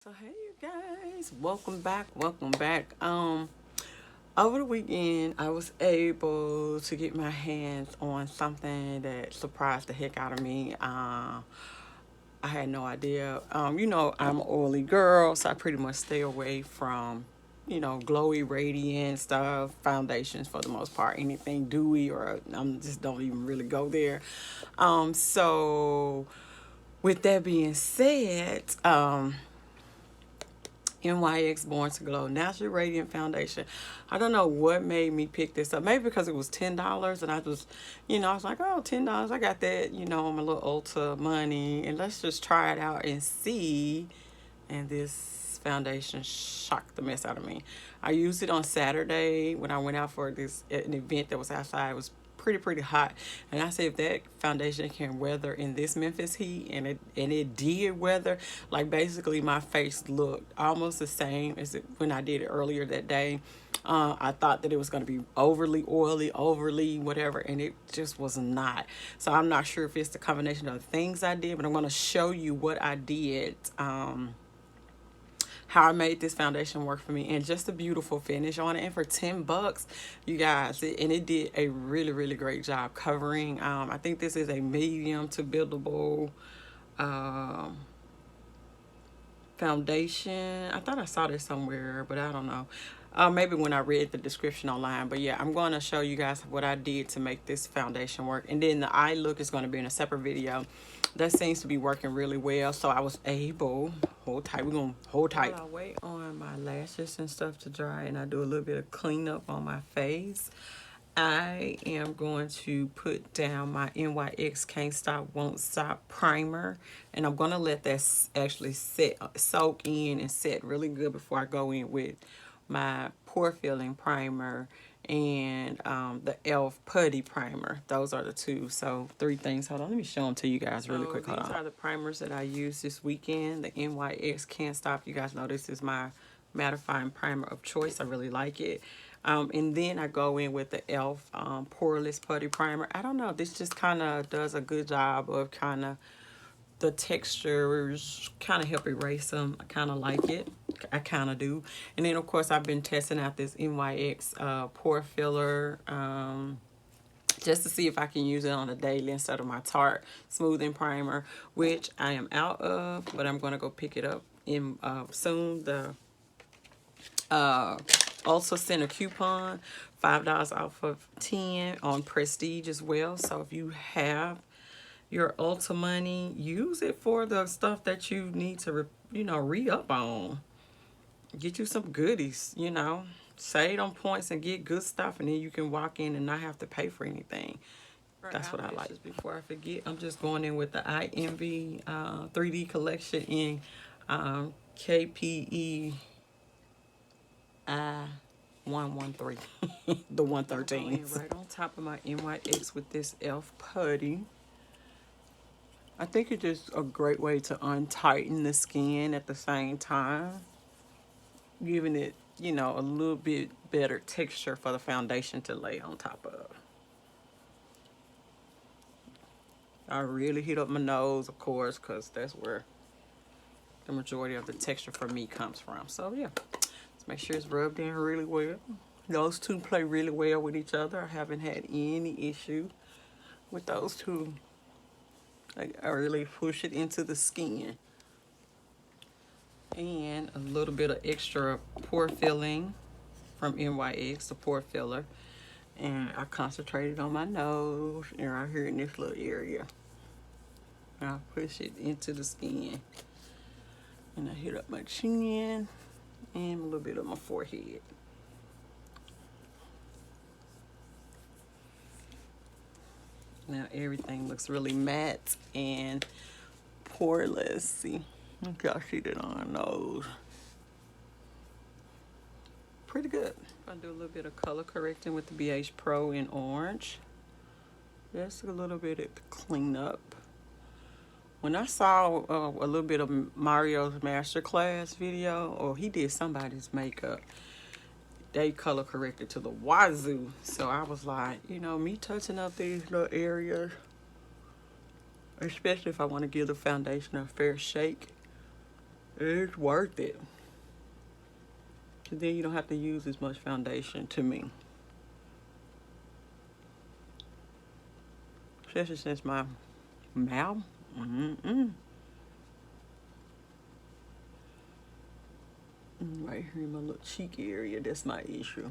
So hey you guys, welcome back. Over the weekend I was able to get my hands on something that surprised the heck out of me. I had no idea. I'm an oily girl, so I pretty much stay away from, glowy, radiant stuff, foundations for the most part. Anything dewy or I'm just don't even really go there. So with that being said, NYX Born to Glow Natural Radiant Foundation. I don't know what made me pick this up. Maybe because it was $10 and I was like, oh, $10. I got that, my little Ulta money. And let's just try it out and see. And this foundation shocked the mess out of me. I used it on Saturday when I went out for an event that was outside. It was pretty hot, and I said if that foundation can weather in this Memphis heat, and it did weather. Like basically my face looked almost the same as when I did it earlier that day. I thought that it was going to be overly oily, overly whatever, and it just was not. So I'm not sure if it's the combination of the things I did, but I'm going to show you what I did, how I made this foundation work for me, and just a beautiful finish on it. And for $10, you guys, it did a really great job covering. I think this is a medium to buildable foundation. I thought I saw this somewhere, but I don't know. Maybe when I read the description online. But yeah, I'm going to show you guys what I did to make this foundation work. And then the eye look is going to be in a separate video. That seems to be working really well. So I was able, hold tight, we're going to hold tight. While I wait on my lashes and stuff to dry and I do a little bit of cleanup on my face, I am going to put down my NYX Can't Stop Won't Stop primer, and I'm going to let that actually soak in and set really good before I go in with my pore filling primer and the e.l.f. putty primer. Those are the two. So 3 things. Hold on, let me show them to you guys really quick. These are the primers that I used this weekend. The NYX Can't Stop. You guys know this is my mattifying primer of choice. I really like it. And then I go in with the e.l.f. Poreless Putty Primer. I don't know. This just kind of does a good job of kind of the textures, kind of help erase them. I kind of like it. I kind of do. And then, of course, I've been testing out this NYX pore filler just to see if I can use it on a daily instead of my Tarte smoothing primer, which I am out of, but I'm going to go pick it up in soon. The also sent a coupon, $5 off of 10 on Prestige as well. So if you have your Ulta money, use it for the stuff that you need to, re-up on. Get you some goodies, Save on points and get good stuff, and then you can walk in and not have to pay for anything. That's what I like. Before I forget, I'm just going in with the I Envy 3D collection in KPE I 113, the 113. Right on top of my NYX with this e.l.f. putty. I think it's just a great way to untighten the skin at the same time, giving it, a little bit better texture for the foundation to lay on top of. I really heat up my nose, of course, because that's where the majority of the texture for me comes from. So yeah, let's make sure it's rubbed in really well. Those two play really well with each other. I haven't had any issue with those two. I really push it into the skin. And a little bit of extra pore filling from NYX, the pore filler. And I concentrated on my nose and right here in this little area. And I push it into the skin. And I hit up my chin and a little bit of my forehead. Now everything looks really matte and poreless. See, y'all see that on our nose. Pretty good. I do a little bit of color correcting with the BH Pro in orange. Just a little bit of cleanup. When I saw a little bit of Mario's masterclass video, or he did somebody's makeup, they color corrected to the wazoo. So I was like, me touching up these little areas, especially if I want to give the foundation a fair shake, It's worth it. And then you don't have to use as much foundation to me. Especially since my mouth. Right here in my little cheek area, that's my issue.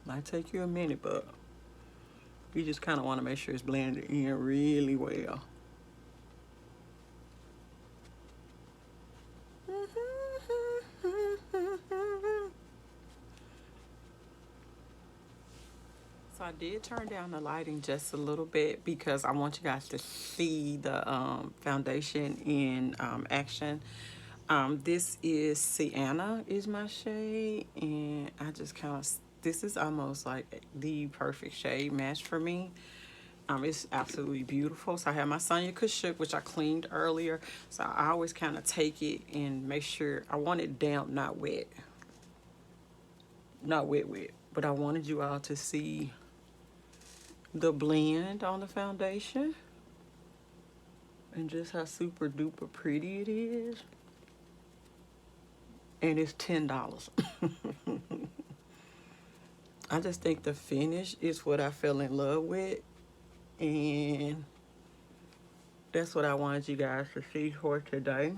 Might take you a minute, but you just kind of want to make sure it's blended in really well. So I did turn down the lighting just a little bit because I want you guys to see the foundation in action. This is Sienna is my shade, and I just kind of, this is almost like the perfect shade match for me. It's absolutely beautiful. So I have my Sonia Kashuk, which I cleaned earlier. So I always kind of take it and make sure I want it damp, not wet. Not wet, wet. But I wanted you all to see the blend on the foundation and just how super duper pretty it is. And it's $10. I just think the finish is what I fell in love with, and that's what I wanted you guys to see for today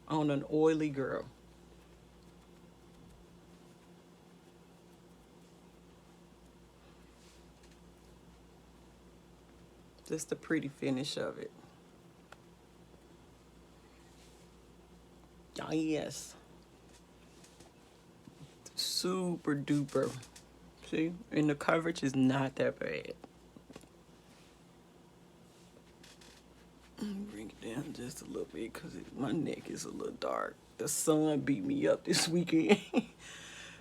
on an oily girl. Just the pretty finish of it. Oh, yes. Super duper. See? And the coverage is not that bad. Bring it down just a little bit because my neck is a little dark. The sun beat me up this weekend.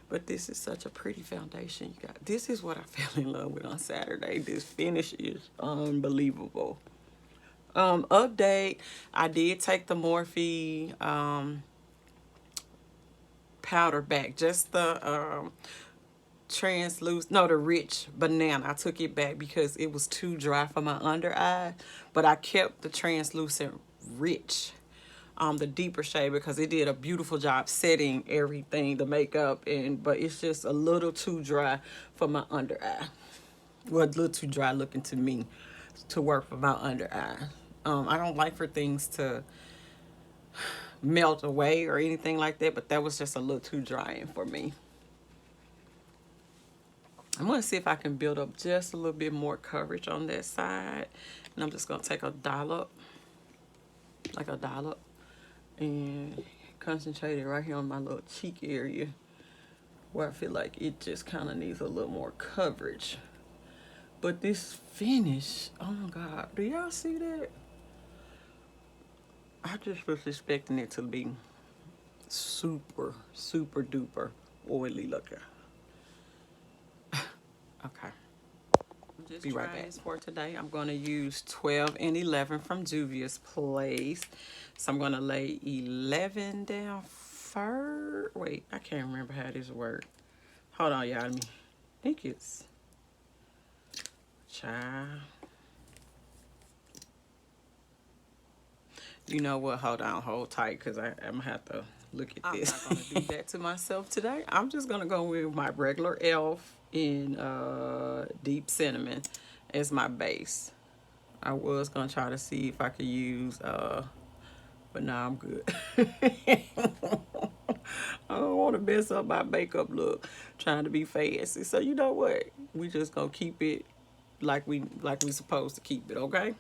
But this is such a pretty foundation you got. This is what I fell in love with on Saturday. This finish is unbelievable. Update, I did take the Morphe powder back. Just the the rich banana. I took it back because it was too dry for my under eye. But I kept the translucent rich, the deeper shade, because it did a beautiful job setting everything, the makeup, but it's just a little too dry for my under eye. Well, a little too dry looking to me to work for my under eye. I don't like for things to melt away or anything like that, but that was just a little too drying for me. I'm going to see if I can build up just a little bit more coverage on that side. And I'm just going to take a dollop, like a dollop, and concentrate it right here on my little cheek area where I feel like it just kind of needs a little more coverage. But this finish, oh my God, do y'all see that? I just was expecting it to be super, super duper oily looking. Okay. Just be right back. For today, I'm going to use 12 and 11 from Juvia's Place. So I'm going to lay 11 down first. Wait, I can't remember how this works. Hold on, y'all. I think it's child. You know what? Hold on, hold tight, because I'm going to have to look at this. I'm not going to do that to myself today. I'm just going to go with my regular e.l.f. in Deep Cinnamon as my base. I was going to try to see if I could use, but nah, I'm good. I don't want to mess up my makeup look trying to be fancy. So you know what? We just going to keep it like we supposed to keep it, okay?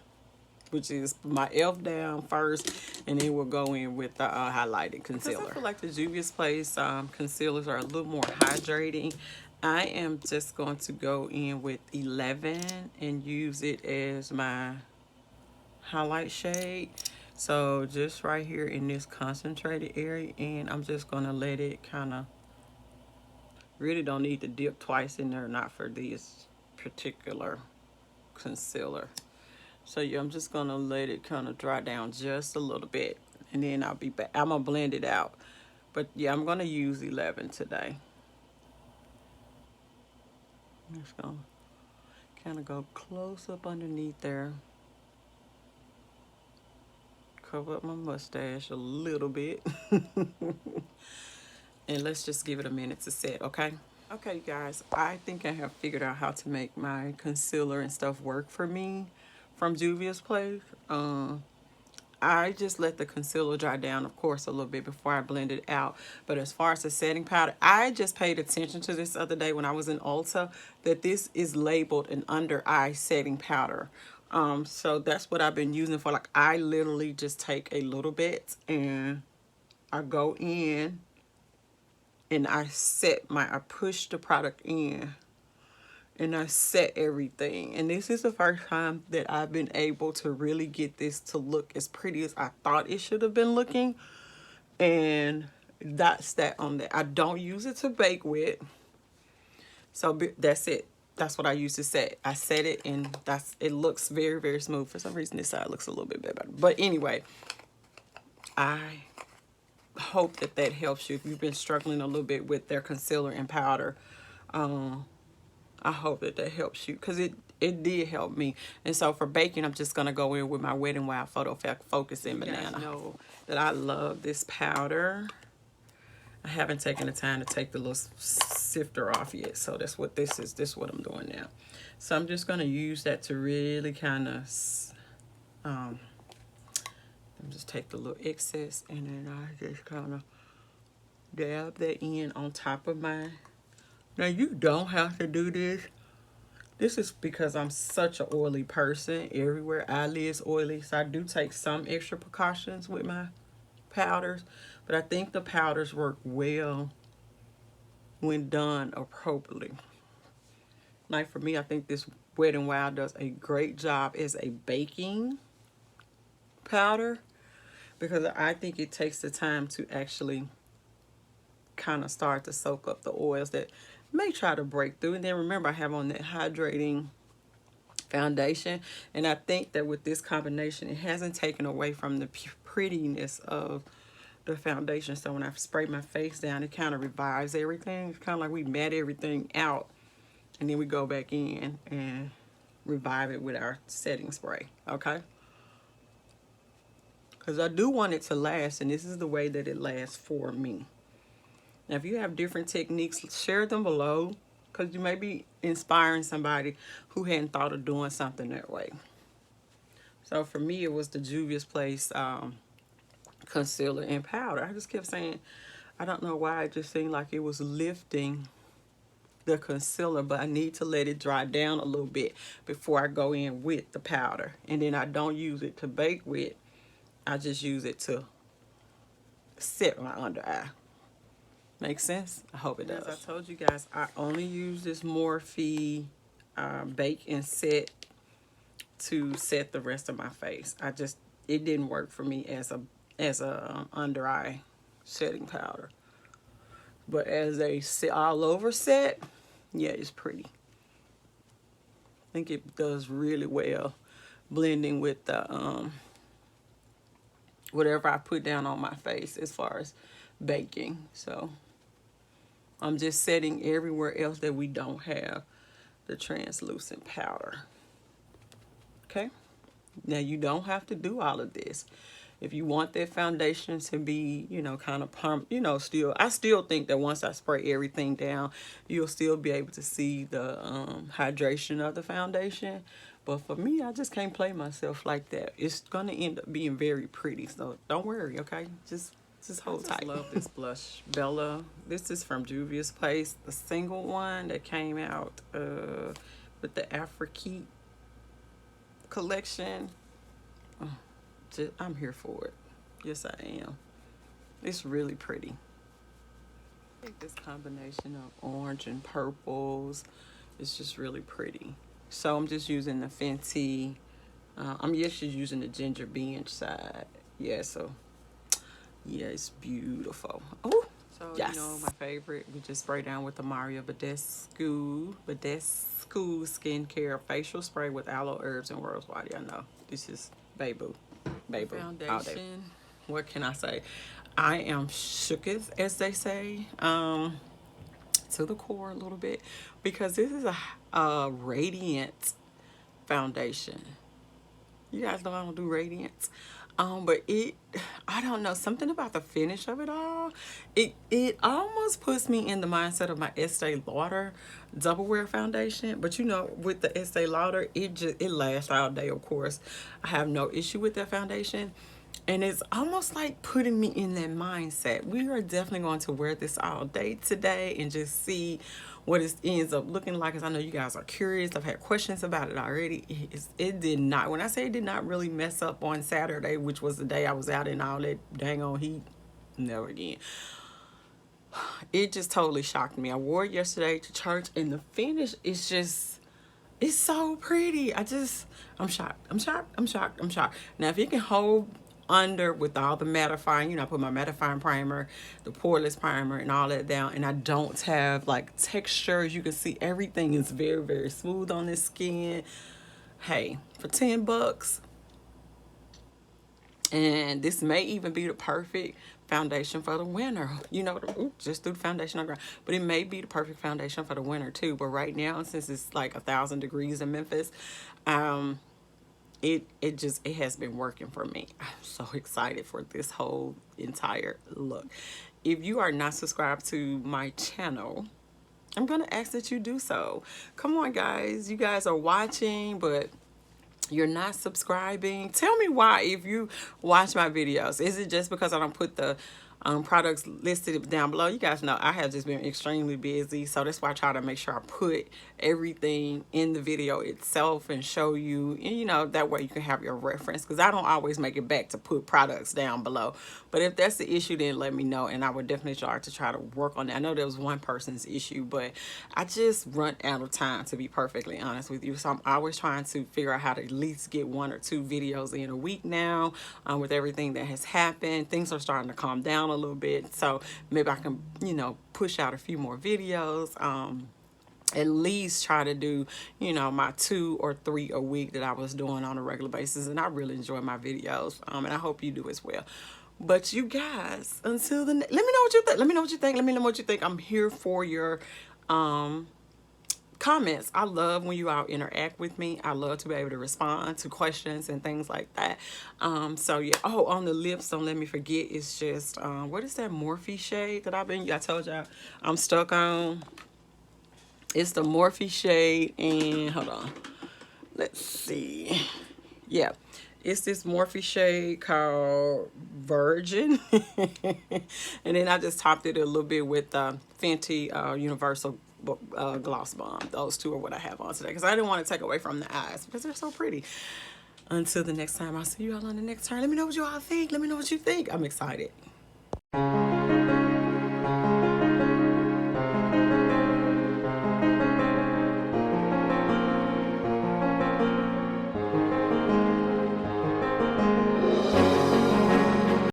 Which is my e.l.f. down first, and then we'll go in with the highlighted concealer. Because I feel like the Juvia's Place concealers are a little more hydrating. I am just going to go in with 11 and use it as my highlight shade. So just right here in this concentrated area, and I'm just going to let it kind of, really don't need to dip twice in there, not for this particular concealer. So yeah, I'm just gonna let it kind of dry down just a little bit, and then I'll be back. I'm gonna blend it out, but yeah, I'm gonna use 11 today. just gonna kind of go close up underneath there. Cover up my mustache a little bit. And let's just give it a minute to set, okay? Okay, guys, I think I have figured out how to make my concealer and stuff work for me from Juvia's Place. I just let the concealer dry down, of course, a little bit before I blend it out. But as far as the setting powder, I just paid attention to this other day when I was in Ulta, that this is labeled an under eye setting powder. So that's what I've been using for. Like, I literally just take a little bit and I go in and I push the product in and I set everything. And this is the first time that I've been able to really get this to look as pretty as I thought it should have been looking. And that's that on that. I don't use it to bake with. So that's it. That's what I use to set. I set it and it looks very, very smooth. For some reason, this side looks a little bit better. But anyway, I hope that helps you if you've been struggling a little bit with their concealer and powder. I hope that helps you, because it did help me. And so for baking, I'm just going to go in with my Wet n Wild Photo Focus in Banana. You guys know that I love this powder. I haven't taken the time to take the little sifter off yet. So that's what this is. This is what I'm doing now. So I'm just going to use that to really kind of... just take the little excess and then I just kind of dab that in on top of my... Now, you don't have to do this. This is because I'm such an oily person. Everywhere eyelids oily. So I do take some extra precautions with my powders. But I think the powders work well when done appropriately. Like for me, I think this Wet n Wild does a great job as a baking powder, because I think it takes the time to actually kind of start to soak up the oils that may try to break through. And then remember, I have on that hydrating foundation, and I think that with this combination, it hasn't taken away from the prettiness of the foundation. So when I spray my face down, it kind of revives everything. It's kind of like we matte everything out and then we go back in and revive it with our setting spray, okay? Because I do want it to last, and this is the way that it lasts for me. Now, if you have different techniques, share them below, because you may be inspiring somebody who hadn't thought of doing something that way. So for me, it was the Juvia's Place concealer and powder. I just kept saying, I don't know why, it just seemed like it was lifting the concealer, but I need to let it dry down a little bit before I go in with the powder. And then I don't use it to bake with. I just use it to set my under eye. Make sense? I hope it does. As I told you guys, I only use this Morphe bake and set to set the rest of my face. It didn't work for me as a under eye setting powder. But as a all over set, yeah, it's pretty. I think it does really well blending with the whatever I put down on my face as far as baking. So I'm just setting everywhere else that we don't have the translucent powder. Okay? Now, you don't have to do all of this. If you want that foundation to be, you know, kind of pump, you know, I still think that once I spray everything down, you'll still be able to see the hydration of the foundation. But for me, I just can't play myself like that. It's going to end up being very pretty. So don't worry, okay? Just hold tight. I love this blush, Bella. This is from Juvia's Place, the single one that came out with the Afrique collection. I'm here for it. Yes, I am. It's really pretty. I think this combination of orange and purples is just really pretty. So I'm just using the Fenty. I'm just using the Ginger Binge side. Yeah, so yeah, it's beautiful. Oh, so yes. You know my favorite. We just spray down with the Mario Badescu skincare facial spray with aloe, herbs, and rose water. I know this is Baby foundation. What can I say? I am shooketh, as they say. to the core a little bit, because this is a radiant foundation. You guys know I don't do radiance. But I don't know, something about the finish of it all. It almost puts me in the mindset of my Estee Lauder Double Wear foundation. But you know, with the Estee Lauder, it lasts all day, of course. I have no issue with that foundation. And it's almost like putting me in that mindset. We are definitely going to wear this all day today and just see what it ends up looking like. Because I know you guys are curious. I've had questions about it already. It did not, when I say it did not really mess up on Saturday, which was the day I was out in all that dang on heat, never again. It just totally shocked me. I wore it yesterday to church, and the finish is just, it's so pretty. I'm shocked. I'm shocked. I'm shocked. I'm shocked. Now, if you can hold under with all the mattifying, you know, I put my mattifying primer, the poreless primer, and all that down, and I don't have like texture. As you can see, everything is very, very smooth on this skin. Hey, for $10, and this may even be the perfect foundation for the winter. You know, just do the foundation on ground. But it may be the perfect foundation for the winter too. But right now, since it's like 1,000 degrees in Memphis, it has been working for me. I'm so excited for this whole entire look. If you are not subscribed to my channel, I'm gonna ask that you do so. Come on, guys. You guys are watching, but you're not subscribing. Tell me why. If you watch my videos, is it just because I don't put the products listed down below? You guys know I have just been extremely busy, so that's why I try to make sure I put everything in the video itself and show you, and you know, that way you can have your reference, because I don't always make it back to put products down below. But if that's the issue, then let me know, and I would definitely try to work on that. I know there was one person's issue, but I just run out of time, to be perfectly honest with you. So I'm always trying to figure out how to at least get 1 or 2 videos in a week now. With everything that has happened, things are starting to calm down a little bit, so maybe I can, you know, push out a few more videos. At least try to do, you know, my 2 or 3 a week that I was doing on a regular basis, and I really enjoy my videos, and I hope you do as well. But you guys, until the let me know what you think. Let me know what you think. Let me know what you think. I'm here for your comments. I love when you all interact with me. I love to be able to respond to questions and things like that. So yeah. Oh, on the lips, don't let me forget. It's just what is that Morphe shade that I told y'all I'm stuck on? It's the Morphe shade, and hold on, let's see. Yeah, it's this Morphe shade called Virgin. And then I just topped it a little bit with Fenty Universal Gloss Bomb. Those 2 are what I have on today, because I didn't want to take away from the eyes, because they're so pretty. Until the next time, I'll see you all on the next turn. Let me know what you all think. Let me know what you think. I'm excited.